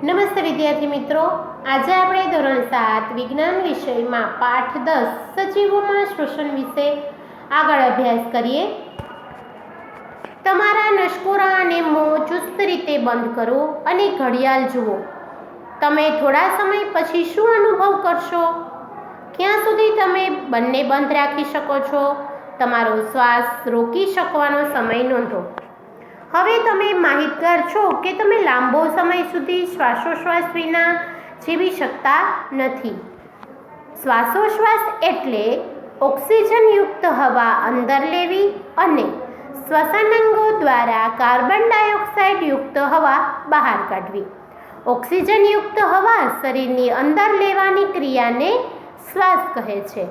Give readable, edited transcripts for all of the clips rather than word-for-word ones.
નમસ્તે વિદ્યાર્થી મિત્રો, આજે આપણે ધોરણ 7 વિજ્ઞાન વિષયમાં પાઠ 10 સજીવોમાં શ્વસન વિશે આગળ અભ્યાસ કરીએ. તમારા નસકોરા અને મોં ચુસ્ત રીતે બંધ કરો અને ઘડિયાળ જુઓ. તમે થોડા સમય પછી શું અનુભવ કરશો? ક્યાં સુધી તમે બંને બંધ રાખી શકો છો? તમારો શ્વાસ રોકી શકવાનો સમય નોંધો. હવે તમે માહિતગાર છો કે તમે લાંબો સમય સુધી શ્વાસોશ્વાસ વિના જીવી શકતા નથી. શ્વાસોશ્વાસ એટલે ઓક્સિજનયુક્ત હવા અંદર લેવી અને શ્વસનાંગો દ્વારા કાર્બન ડાયોક્સાઇડ યુક્ત હવા બહાર કાઢવી. ઓક્સિજનયુક્ત હવા શરીરની અંદર લેવાની ક્રિયાને શ્વાસ કહે છે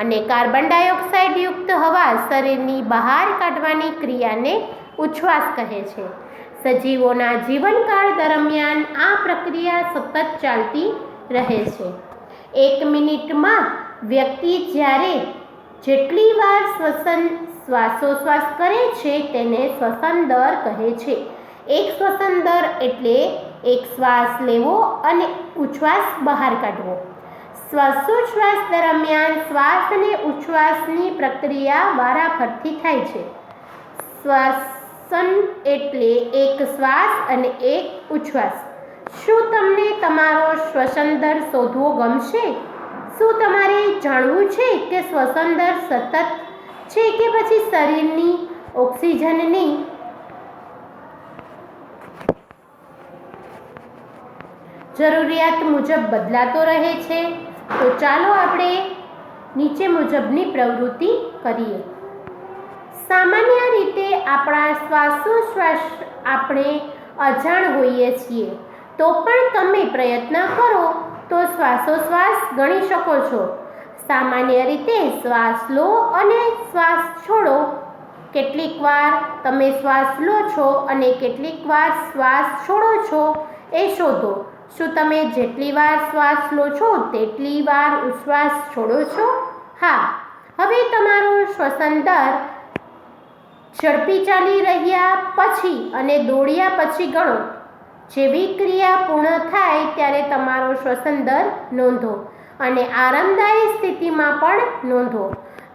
અને કાર્બન ડાયોક્સાઇડ યુક્ત હવા શરીરની બહાર કાઢવાની ક્રિયાને ઉચ્છ્વાસ કહે છે. સજીવોના જીવનકાળ દરમિયાન આ પ્રક્રિયા સતત ચાલતી રહે છે. 1 મિનિટમાં વ્યક્તિ જ્યારે જેટલી વાર શ્વાસોશ્વાસ કરે છે તેને શ્વસન દર કહે છે. એક શ્વસન દર એટલે એક શ્વાસ લેવો અને ઉચ્છ્વાસ બહાર કાઢવો. શ્વાસોચ્છ્વાસ દરમિયાન શ્વાસ અને ઉચ્છ્વાસની પ્રક્રિયા વારાફરતી થાય છે. શ્વસન એટલે એક શ્વાસ અને એક ઉચ્છ્વાસ. શું તમને તમારો શ્વસન દર શોધવો ગમશે? શું તમારે જાણવું છે કે શ્વસન દર સતત છે કે પછી શરીરની ઓક્સિજનની જરૂરિયાત મુજબ બદલાતો રહે છે? તો ચાલો આપણે નીચે મુજબની પ્રવૃત્તિ કરીએ. સામાન્ય રીતે આપણા શ્વાસોશ્વાસ આપણે અજાણ હોઈએ છીએ, તો પણ તમે પ્રયત્ન કરો તો શ્વાસોશ્વાસ ગણી શકો છો. સામાન્ય રીતે શ્વાસ લો અને શ્વાસ છોડો. કેટલીક વાર તમે શ્વાસ લો છો અને કેટલીક વાર શ્વાસ છોડો છો એ શોધો. શું તમે જેટલી વાર શ્વાસ લો છો તેટલી વાર ઉચ્છ્વાસ છોડો છો? હા. હવે તમારો શ્વસન દર ઝડપી ચાલી રહ્યા પછી અને દોડ્યા પછી ગણો. જેવી ક્રિયા પૂર્ણ થાય ત્યારે તમારો શ્વસન દર નોંધો અને આરામદાયી સ્થિતિમાં પણ નોંધો.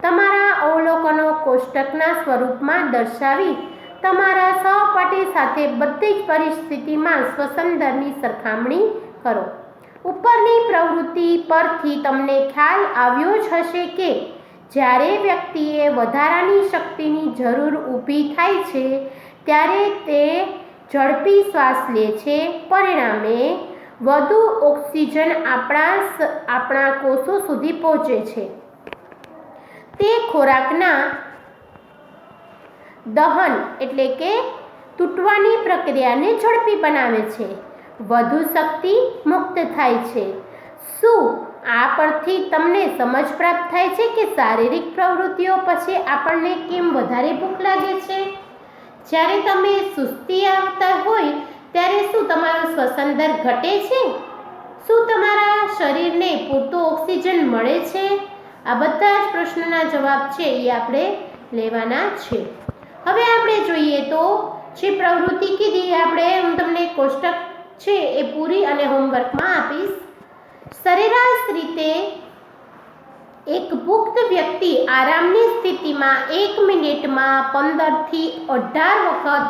તમારા અવલોકનો કોષ્ટકના સ્વરૂપમાં દર્શાવી તમારા સહપાઠી સાથે બધી જ પરિસ્થિતિમાં શ્વસન દરની સરખામણી કરો. ઉપરની પ્રવૃત્તિ પરથી તમને ખ્યાલ આવ્યો જ હશે કે જ્યારે વ્યક્તિએ વધારાની શક્તિની જરૂર ઊભી થાય છે ત્યારે તે ઝડપી શ્વાસ લે છે. પરિણામે વધુ ઓક્સિજન આપણા કોષો સુધી પહોંચે છે. તે ખોરાકના દહન એટલે કે તૂટવાની પ્રક્રિયાને ઝડપી બનાવે છે. વધુ શક્તિ મુક્ત થાય છે. શું આ પરથી તમને સમજ પ્રાપ્ત થાય છે કે શારીરિક પ્રવૃત્તિઓ પછી આપણને કેમ વધારે ભૂખ લાગે છે? જ્યારે તમે સુસ્તી આવતા હોય ત્યારે શું તમારો શ્વસન દર ઘટે છે? શું તમારા શરીરને પૂરતો ઓક્સિજન મળે છે? આ બધા જ પ્રશ્નોના જવાબ છે એ આપણે લેવાના છે. હવે આપણે જોઈએ તો જે પ્રવૃત્તિ કીધી આપણે, હું તમને કોષ્ટક છે એ પૂરી અને હોમવર્કમાં આપીશ. સરેરાશ રીતે એક પુખ્ત વ્યક્તિ આરામની સ્થિતિમાં 1 મિનિટમાં 15 થી 18 વખત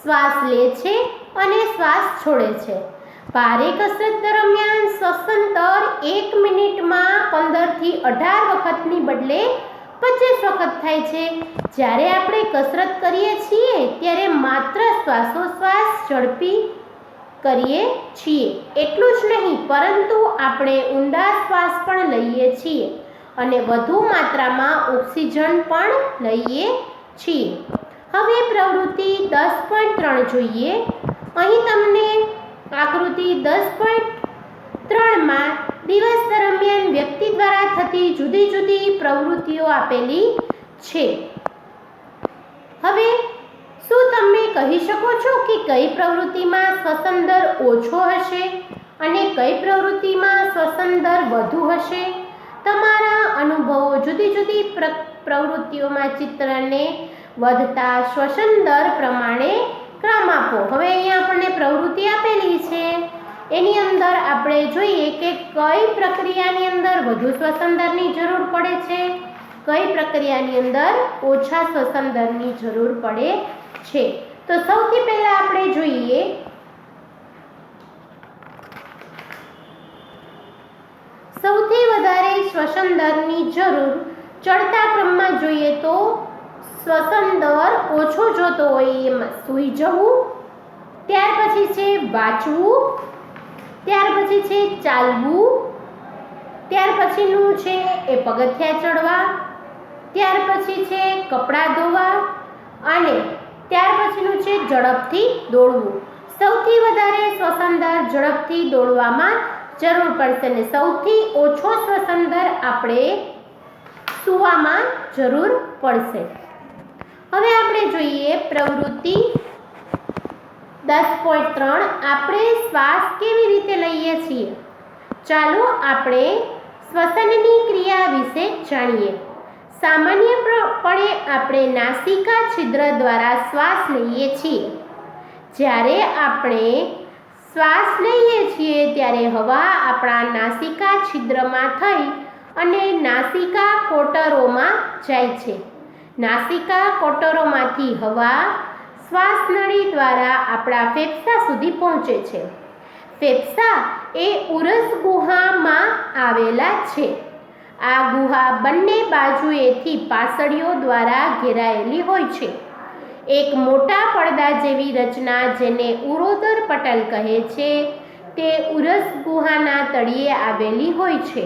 શ્વાસ લે છે અને શ્વાસ છોડે છે. ભારે કસરત દરમિયાન શ્વસન દર 1 મિનિટમાં 15 થી 18 વખતની બદલે 25 વખત થાય છે. જ્યારે આપણે કસરત કરીએ છીએ ત્યારે માત્ર શ્વાસોશ્વાસ ઝડપી કરીએ છીએ એટલું જ નહીં, પરંતુ આપણે ઊંડા શ્વાસ પણ લઈએ છીએ અને વધુ માત્રામાં ઓક્સિજન પણ લઈએ છીએ. હવે પ્રવૃત્તિ 10.3 જોઈએ. અહીં તમને આકૃતિ 10.3માં દિવસ દરમિયાન વ્યક્તિ દ્વારા થતી જુદી જુદી પ્રવૃત્તિઓ આપેલી છે. હવે શું તમે કહી શકો છો કે કઈ પ્રવૃત્તિમાં શ્વસન દર ઓછો હશે અને કઈ પ્રવૃત્તિમાં શ્વસન દર વધુ હશે? તમારા અનુભવો જુદી જુદી પ્રવૃત્તિઓમાં ચિત્રને વધતા શ્વસન દર પ્રમાણે ક્રમ આપો. હવે અહીંયા આપણને પ્રવૃત્તિ આપેલી છે એની અંદર આપણે જોઈએ કે કઈ પ્રક્રિયાની અંદર વધુ શ્વસન દરની જરૂર પડે છે, કઈ પ્રક્રિયાની અંદર ઓછા શ્વસન દરની જરૂર પડે છે. તો સૌથી પહેલા આપણે જોઈએ સૌથી વધારે શ્વસન દરની જરૂર ચડતા ક્રમમાં જોઈએ તો શ્વસન દર ઓછો જોતો હોય એમાં સૂઈ જવું, ત્યાર પછી છે વાંચવું, ત્યાર પછી છે ચાલવું, ત્યાર પછીનું છે એ પગથિયાં ચડવા, ત્યાર પછી છે કપડાં ધોવા અને ત્યાર પછીનું છે ઝડપથી દોડવું. સૌથી વધારે શ્વસન દર ઝડપથી દોડવામાં જરૂર પડશે અને સૌથી ઓછો શ્વસન દર આપણે સૂવામાં જરૂર પડશે. હવે આપણે જોઈએ પ્રવૃત્તિ 10.3 આપણે શ્વાસ કેવી રીતે લઈએ છીએ. ચાલો આપણે શ્વસનની ક્રિયા વિશે જાણીએ. સામાન્યપણે આપણે નાસિકા છિદ્ર દ્વારા શ્વાસ લઈએ છીએ. જ્યારે આપણે શ્વાસ લઈએ છીએ ત્યારે હવા આપણા નાસિકા છિદ્રમાં થઈ અને નાસિકા કોટરોમાં જાય છે. નાસિકા કોટરોમાંથી હવા શ્વાસનળી દ્વારા આપણા ફેફસા સુધી પહોંચે છે. ફેફસા એ ઉરસ ગુહામાં આવેલા છે. આ ગુહા બંને બાજુએથી પાસળીઓ દ્વારા ઘેરાયેલી હોય છે. એક મોટા પડદા જેવી રચના જેને ઉરોદર પટલ કહે છે તે ઉરસ ગુહાના તળિયે આવેલી હોય છે.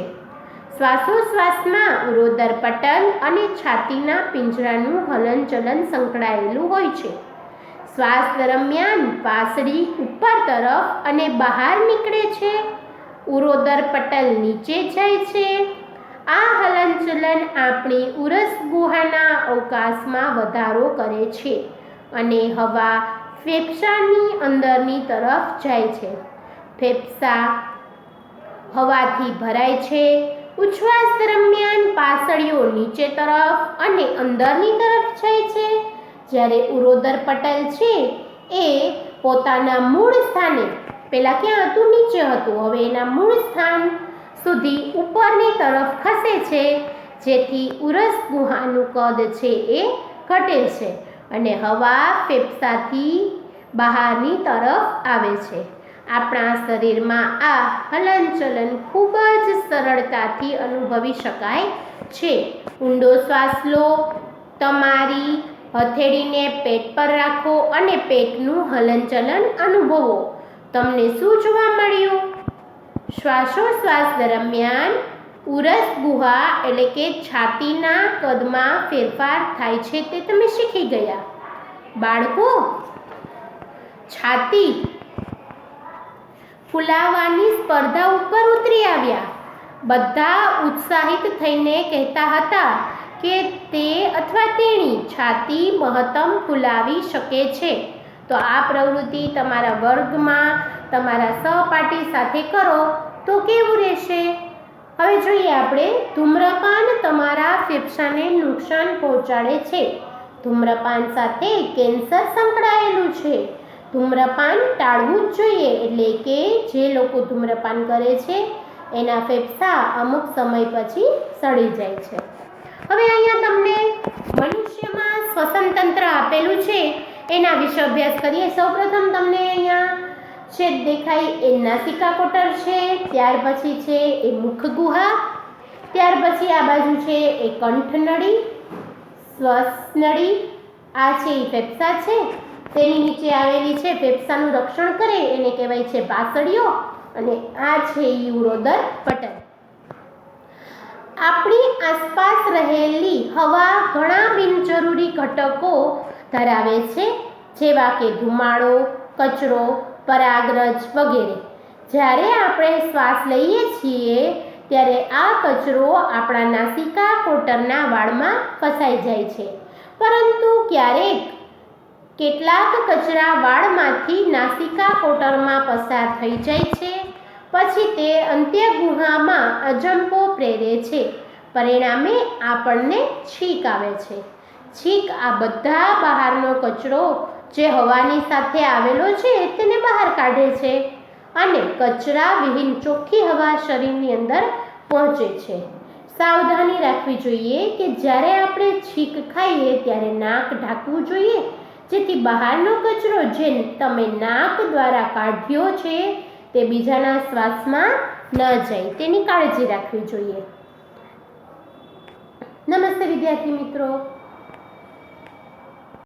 શ્વાસોશ્વાસમાં ઉરોદર પટલ અને છાતીના પિંજરાનું હલનચલન સંકળાયેલું હોય છે. શ્વાસ દરમિયાન પાસળી ઉપર તરફ અને બહાર નીકળે છે, ઉરોદર પટલ નીચે જાય છે. આ હલનચલન આપણી ઉરસ ગુહાના અવકાશમાં વધારો કરે છે અને હવા ફેફસાની અંદરની તરફ જાય છે. ફેફસા હવાથી ભરાય છે. ઉચ્છ્વાસ દરમિયાન પાસળીઓ નીચે તરફ અને અંદરની તરફ જાય છે. જ્યારે ઉરોદર પટલ છે એ પોતાના મૂળ સ્થાને, પહેલા ક્યાં હતું? નીચે હતું, હવે એના મૂળ સ્થાન સુધી ઉપરની તરફ ખસે છે, જેથી ઉરસ ગુહાનું કદ છે એ ઘટે છે અને હવા ફેફસાથી બહારની તરફ આવે છે. આપણા શરીરમાં આ હલનચલન ખૂબ જ સરળતાથી અનુભવી શકાય છે. ઊંડો શ્વાસ લો, તમારી હથેળીને પેટ પર રાખો અને પેટનું હલનચલન અનુભવો. તમને શું જોવા મળ્યું? શ્વાસોશ્વાસ દરમિયાન ઉરસ ગુહા એટલે કે છાતીના કદમાં ફેરફાર થાય છે તે તમે શીખી ગયા. બાળકો, છાતી ફૂલાવાની સ્પર્ધા ઉપર ઉતરી આવ્યા. બધા ઉત્સાહિત થઈને કહેતા હતા કે તે અથવા તેણી છાતી મહત્તમ ફૂલાવી શકે છે. તો આ પ્રવૃત્તિ તમારા વર્ગમાં તમારા સહપાઠી સાથે કરો તો કેવું રહેશે? હવે જોઈએ આપણે ધૂમ્રપાન તમારા ફેફસાને નુકસાન પહોંચાડે છે. ધૂમ્રપાન સાથે કેન્સર સંકળાયેલું છે. ધૂમ્રપાન ટાળવું જ જોઈએ. એટલે કે જે લોકો ધૂમ્રપાન કરે છે એના ફેફસા અમુક સમય પછી સડી જાય છે. હવે અહીંયા તમને મનુષ્યમાં શ્વસન તંત્ર આપેલું છે એના વિશે અભ્યાસ કરીએ. સૌપ્રથમ તમને અહીંયા છેદ દેખાય એ નાસિકા કોટર છે, ત્યાર પછી છે એ મુખ ગુહા, ત્યાર પછી આ બાજુ છે એ કંઠનળી, શ્વાસનળી, આ છે એ ફેફસા છે, તેની નીચે આવેલી છે ફેફસાનું રક્ષણ કરે એને કહેવાય છે પાસળીઓ, અને આ છે ઉરોદર પટલ. આપણી આસપાસ રહેલી હવા ઘણા બિનજરૂરી ઘટકો ધરાવે છે, જેવા કે ધુમાડો, કચરો, પરાગરજ વગેરે. જ્યારે આપણે શ્વાસ લઈએ છીએ ત્યારે આ કચરો આપણા નાસિકા કોટરના વાળમાં ફસાઈ જાય છે, પરંતુ કેટલાક કચરા વાળમાંથી નાસિકા કોટરમાં પસાર થઈ જાય છે, પછી તે અંત્ય ગુહામાં અજંપો પ્રેરે છે. પરિણામે આપણને છીંક આવે છે. છીંક આ બધા બહારનો કચરો જે હવાની સાથે આવેલો છે તેને બહાર કાઢે છે. અને કચરા વિહીન ચોખ્ખી હવા શરીરની અંદર પહોંચે છે. સાવધાની રાખવી જોઈએ કે જ્યારે આપણે છીંક ખાઈએ ત્યારે નાક ઢાંકવું જોઈએ, જેથી બહારનો કચરો જે તમે નાક દ્વારા કાઢ્યો છે તે બીજાના શ્વાસમાં ન જાય તેની કાળજી રાખવી જોઈએ. નમસ્તે વિદ્યાર્થી મિત્રો.